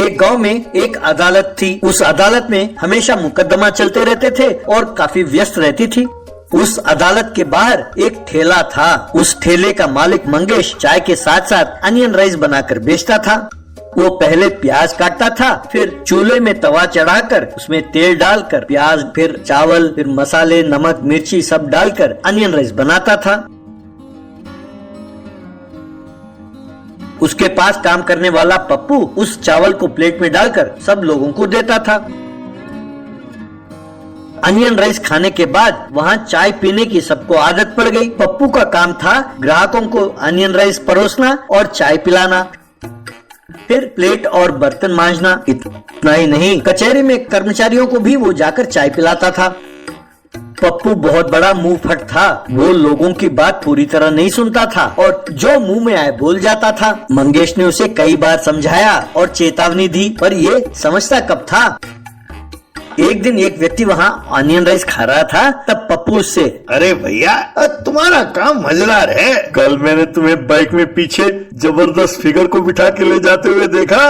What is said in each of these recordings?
एक गांव में एक अदालत थी। उस अदालत में हमेशा मुकदमा चलते रहते थे और काफी व्यस्त रहती थी। उस अदालत के बाहर एक ठेला था। उस ठेले का मालिक मंगेश चाय के साथ साथ अनियन राइस बनाकर बेचता था। वो पहले प्याज काटता था, फिर चूल्हे में तवा चढ़ाकर उसमें तेल डालकर प्याज, फिर चावल, फिर मसाले, नमक, मिर्ची सब डालकर अनियन राइस बनाता था। उसके पास काम करने वाला पप्पू उस चावल को प्लेट में डालकर सब लोगों को देता था। अनियन राइस खाने के बाद वहाँ चाय पीने की सबको आदत पड़ गई। पप्पू का काम था ग्राहकों को अनियन राइस परोसना और चाय पिलाना, फिर प्लेट और बर्तन मांजना। इतना ही नहीं, कचहरी में कर्मचारियों को भी वो जाकर चाय पिलाता था। पप्पू बहुत बड़ा मुंह फट था। वो लोगों की बात पूरी तरह नहीं सुनता था और जो मुंह में आए बोल जाता था। मंगेश ने उसे कई बार समझाया और चेतावनी दी, पर ये समझता कब था। एक दिन एक व्यक्ति वहाँ अनियन राइस खा रहा था, तब पप्पू उससे, अरे भैया, तुम्हारा काम मजेदार है। कल मैंने तुम्हें बाइक में पीछे जबरदस्त फिगर को बिठा के ले जाते हुए देखा।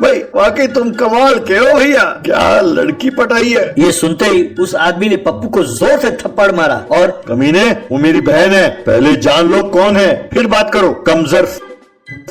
भाई वाकई तुम कमाल के हो भैया, क्या लड़की पटाई है। ये सुनते ही उस आदमी ने पप्पू को जोर से थप्पड़ मारा और, कमीने, वो मेरी बहन है, पहले जान लो कौन है, फिर बात करो, कमजोर।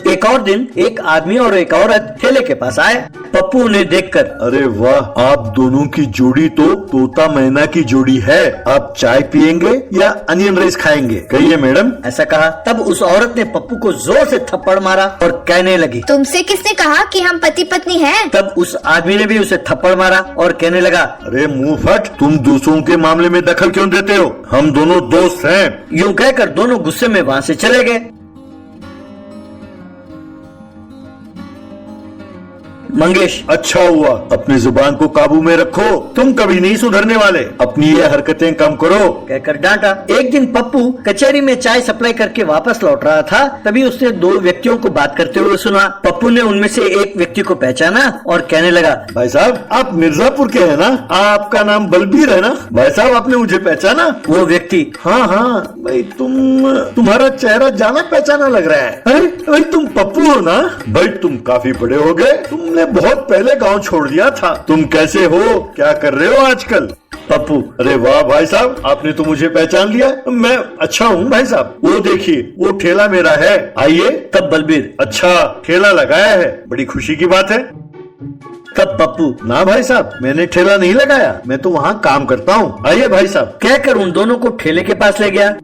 एक और दिन एक आदमी और एक औरत ठेले के पास आए। पप्पू उन्हें देखकर, अरे वाह, आप दोनों की जोड़ी तो तोता मैना की जोड़ी है। आप चाय पियेंगे या अनियन राइस खाएंगे, कहिए मैडम। ऐसा कहा। तब उस औरत ने पप्पू को जोर से थप्पड़ मारा और कहने लगी, तुमसे किसने कहा कि हम पति पत्नी हैं? तब उस आदमी ने भी उसे थप्पड़ मारा और कहने लगा, अरे मुंह फट, तुम दूसरों के मामले में दखल क्यों देते हो, हम दोनों दोस्त हैं। यूं कहकर दोनों गुस्से में वहाँ से चले गए। मंगेश, अच्छा हुआ, अपनी जुबान को काबू में रखो, तुम कभी नहीं सुधरने वाले, अपनी ये हरकतें कम करो, कहकर डांटा। एक दिन पप्पू कचहरी में चाय सप्लाई करके वापस लौट रहा था, तभी उसने दो व्यक्तियों को बात करते हुए सुना। पप्पू ने उनमें से एक व्यक्ति को पहचाना और कहने लगा, भाई साहब, आप मिर्जापुर के हैं ना, आपका नाम बलबीर है ना। भाई साहब, आपने मुझे पहचाना। वो व्यक्ति, हाँ, भाई तुम्हारा चेहरा जाना पहचाना लग रहा है। अरे भाई, तुम पप्पू हो ना। भाई तुम काफी बड़े हो गए, तुमने बहुत पहले गांव छोड़ दिया था। तुम कैसे हो, क्या कर रहे हो आजकल। पप्पू, अरे वाह भाई साहब, आपने तो मुझे पहचान लिया। मैं अच्छा हूँ भाई साहब। वो देखिए, वो ठेला मेरा है, आइए। तब बलबीर, अच्छा, ठेला लगाया है, बड़ी खुशी की बात है। तब पप्पू, ना भाई साहब, मैंने ठेला नहीं लगाया, मैं तो वहाँ काम करता हूँ, आइए भाई साहब। कहकर उन दोनों को ठेले के पास ले गया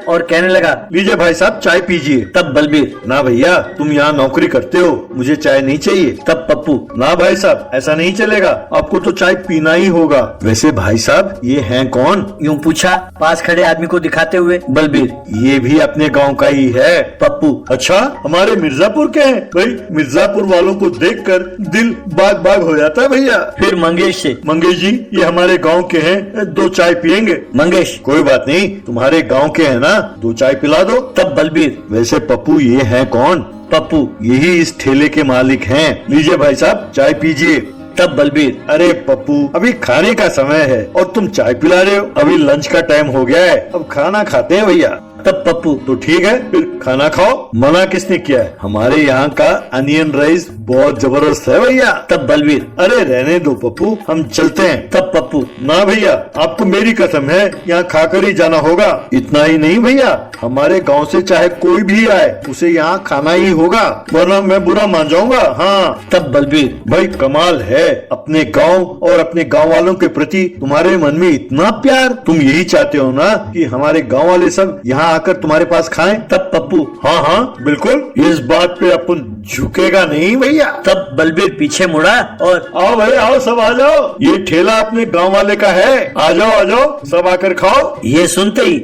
और कहने लगा, लीजिए भाई साहब, चाय पीजिए। तब बलबीर, ना भैया, तुम यहाँ नौकरी करते हो, मुझे चाय नहीं चाहिए। तब पप्पू, ना भाई साहब, ऐसा नहीं चलेगा, आपको तो चाय पीना ही होगा। वैसे भाई साहब, ये हैं कौन, यूं पूछा पास खड़े आदमी को दिखाते हुए। बलबीर, ये भी अपने गांव का ही है। पप्पू, अच्छा, हमारे मिर्जापुर के हैं। भाई मिर्जापुर वालों को देखकर दिल बाग बाग हो जाता है भैया। फिर मंगेश से, मंगेश जी, ये हमारे गांव के हैं, दो चाय पियेंगे। मंगेश, कोई बात नहीं, तुम्हारे गांव के हैं ना, दो चाय पिला दो। तब बलबीर, वैसे पप्पू, ये हैं कौन। पप्पू, यही इस ठेले के मालिक हैं। लीजिए भाई साहब, चाय पीजिए। तब बलबीर, अरे पप्पू, अभी खाने का समय है और तुम चाय पिला रहे हो, अभी लंच का टाइम हो गया है, अब खाना खाते हैं भैया। तब पप्पू, तो ठीक है, फिर खाना खाओ। मना किसने किया है, हमारे यहाँ का अनियन राइस बहुत जबरदस्त है भैया। तब बलबीर, अरे रहने दो पप्पू, हम चलते हैं। तब पप्पू, ना भैया, आपको मेरी कसम है, यहाँ खाकर ही जाना होगा। इतना ही नहीं भैया, हमारे गांव से चाहे कोई भी आए, उसे यहाँ खाना ही होगा, वरना मैं बुरा मान जाऊंगा। हाँ। तब बलबीर, भाई कमाल है, अपने गांव और अपने गांव वालों के प्रति तुम्हारे मन में इतना प्यार। तुम यही चाहते हो ना कि हमारे गांव वाले सब यहाँ आकर तुम्हारे पास खाएं। तब पप्पू, हाँ हाँ बिल्कुल, इस बात पे अपन झुकेगा नहीं भैया। तब बलबीर पीछे मुड़ा और, आओ भाई आओ, सब आ जाओ, ये ठेला अपने गांव वाले का है, आ जाओ, सब आकर खाओ। ये सुनते ही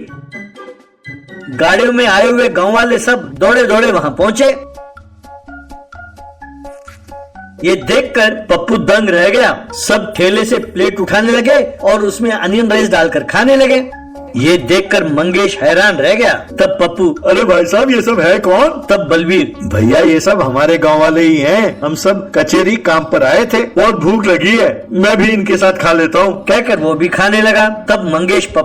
गाड़ियों में आए हुए गांव वाले सब दौड़े दौड़े वहां पहुंचे। ये देखकर पप्पू दंग रह गया। सब ठेले से प्लेट उठाने लगे और उसमें अनियन राइस डालकर खाने लगे। ये देखकर मंगेश हैरान रह गया। तब पप्पू, अरे भाई साहब, ये सब है कौन। तब बलबीर, भैया ये सब हमारे गांव वाले ही हैं, हम सब कचेरी काम पर आए थे, बहुत भूख लगी है, मैं भी इनके साथ खा लेता हूँ, कहकर वो भी खाने लगा। तब मंगेश पप्पू